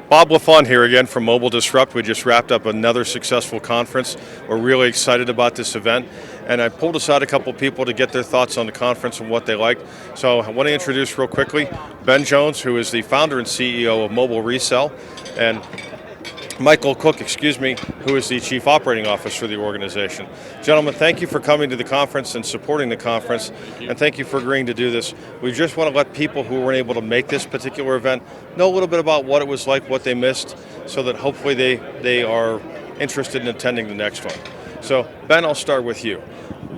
Bob LaFawn here again from Mobile Disrupt. We just wrapped up another successful conference. We're really excited about this event. And I pulled aside a couple people to get their thoughts on the conference and what they liked. So I want to introduce real quickly Ben Jones, who is the founder and CEO of Mobile Resell, and Michael Cook, who is the Chief Operating Officer for the organization. Gentlemen, thank you for coming to the conference and supporting the conference, and thank you for agreeing to do this. We just want to let people who weren't able to make this particular event know a little bit about what it was like, what they missed, so that hopefully they are interested in attending the next one. So, Ben, I'll start with you.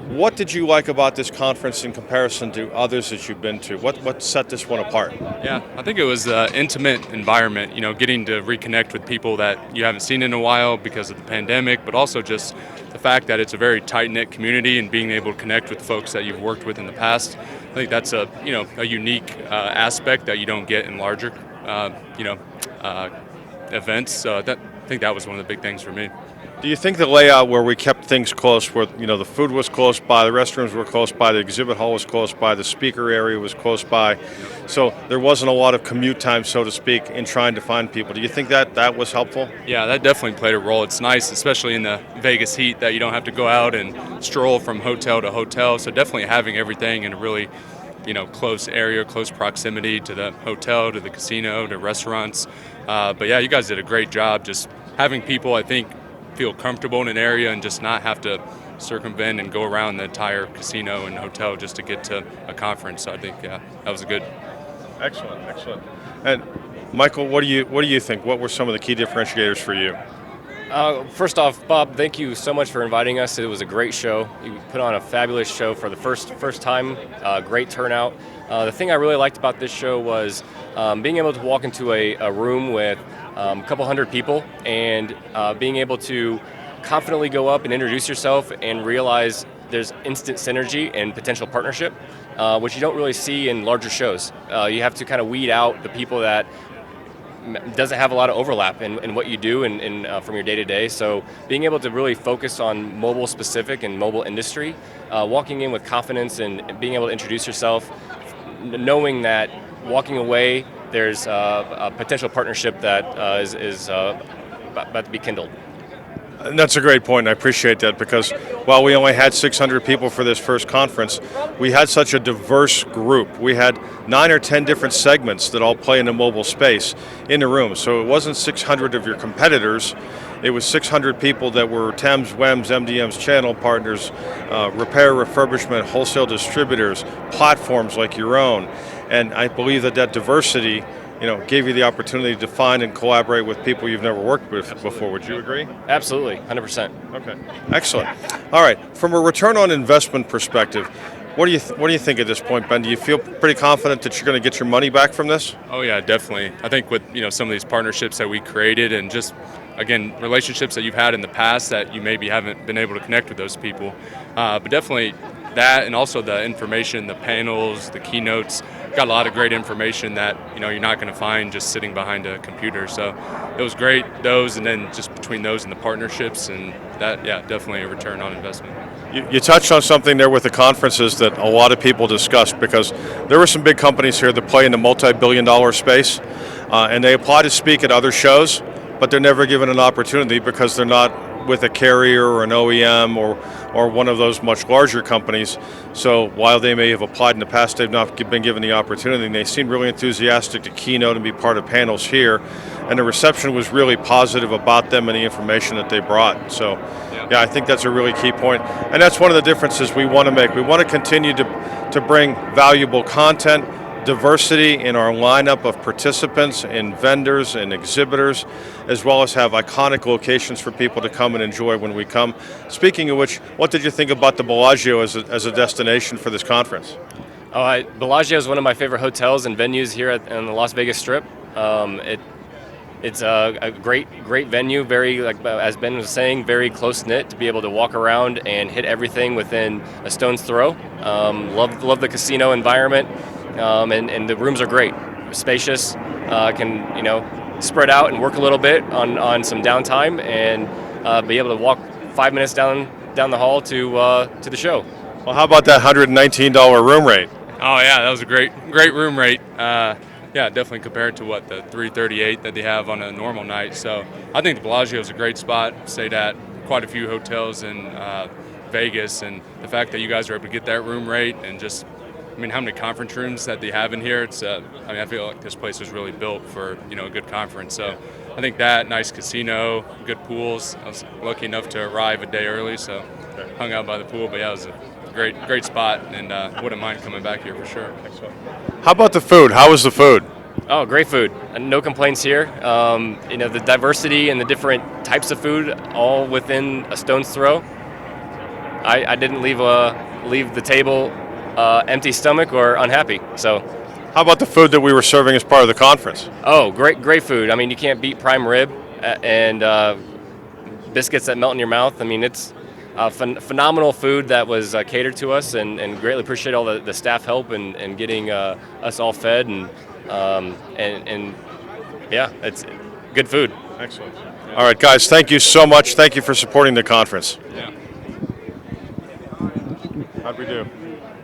What did you like about this conference in comparison to others that you've been to? What set this one apart? Yeah, I think it was an intimate environment, getting to reconnect with people that you haven't seen in a while because of the pandemic, but also just the fact that it's a very tight-knit community and being able to connect with folks that you've worked with in the past. I think that's a unique aspect that you don't get in larger, events. So I think that was one of the big things for me. Do you think the layout where we kept things close, where the food was close by, the restrooms were close by, the exhibit hall was close by, the speaker area was close by, so there wasn't a lot of commute time, so to speak, in trying to find people? Do you think that was helpful? Yeah, that definitely played a role. It's nice, especially in the Vegas heat, that you don't have to go out and stroll from hotel to hotel. So definitely having everything in a really close area, close proximity to the hotel, to the casino, to restaurants. But yeah, you guys did a great job just having people, I think, feel comfortable in an area and just not have to circumvent and go around the entire casino and hotel just to get to a conference. So I think, yeah, that was good. Excellent. And Michael, what do you think? What were some of the key differentiators for you? First off, Bob, thank you so much for inviting us. It was a great show. You put on a fabulous show for the first time. Great turnout. The thing I really liked about this show was being able to walk into a room with a couple hundred people and being able to confidently go up and introduce yourself and realize there's instant synergy and potential partnership, which you don't really see in larger shows. You have to kind of weed out the people that doesn't have a lot of overlap in what you do and from your day-to-day. So being able to really focus on mobile specific and mobile industry, walking in with confidence and being able to introduce yourself, knowing that walking away there's a potential partnership that is about to be kindled. And that's a great point. I appreciate that, because while we only had 600 people for this first conference, we had such a diverse group. We had 9 or 10 different segments that all play in the mobile space in the room. So it wasn't 600 of your competitors. It was 600 people that were TEMS, WEMS, MDMs, channel partners, repair, refurbishment, wholesale distributors, platforms like your own. And I believe that diversity gave you the opportunity to find and collaborate with people you've never worked with before. Would you agree? Absolutely, 100%. Okay, excellent. All right, from a return on investment perspective, what do you think at this point, Ben? Do you feel pretty confident that you're going to get your money back from this? Oh yeah, definitely. I think with some of these partnerships that we created and just again relationships that you've had in the past that you maybe haven't been able to connect with those people, but definitely that, and also the information, the panels, the keynotes. Got a lot of great information that you're not going to find just sitting behind a computer. So it was great, those, and then just between those and the partnerships, and that, yeah, definitely a return on investment. You touched on something there with the conferences that a lot of people discussed, because there were some big companies here that play in the multi-billion-dollar space, and they apply to speak at other shows, but they're never given an opportunity because they're not with a carrier or an OEM or one of those much larger companies. So while they may have applied in the past, they've not been given the opportunity, and they seemed really enthusiastic to keynote and be part of panels here, and the reception was really positive about them and the information that they brought. So yeah, I think that's a really key point, and that's one of the differences we want to make. We want to continue to bring valuable content, diversity in our lineup of participants and vendors and exhibitors, as well as have iconic locations for people to come and enjoy when we come. Speaking of which, what did you think about the Bellagio as a destination for this conference? Bellagio is one of my favorite hotels and venues here on the Las Vegas Strip. It's a great venue, very, like as Ben was saying, very close-knit to be able to walk around and hit everything within a stone's throw. Love the casino environment. And the rooms are great, spacious, can spread out and work a little bit on some downtime and be able to walk 5 minutes down the hall to the show. Well, how about that $119 room rate? Oh yeah, that was a great room rate. Yeah, definitely compared to what the 338 that they have on a normal night. So I think the Bellagio is a great spot. Stayed at quite a few hotels in Vegas, and the fact that you guys are able to get that room rate and just, I mean, how many conference rooms that they have in here? It's, I mean, I feel like this place was really built for, you know, a good conference. So I think that, nice casino, good pools. I was lucky enough to arrive a day early, so hung out by the pool. But yeah, it was a great spot, and wouldn't mind coming back here for sure. How about the food? How was the food? Oh, great food. No complaints here. You know, the diversity and the different types of food all within a stone's throw. I didn't leave the table empty stomach or unhappy. So, How about the food that we were serving as part of the conference? oh, great food. I mean, you can't beat prime rib and biscuits that melt in your mouth. I mean, it's phenomenal food that was catered to us, and greatly appreciate all the staff help and getting us all fed and yeah, it's good food. Excellent. All right, guys, thank you so much. Thank you for supporting the conference. Yeah. How'd we do?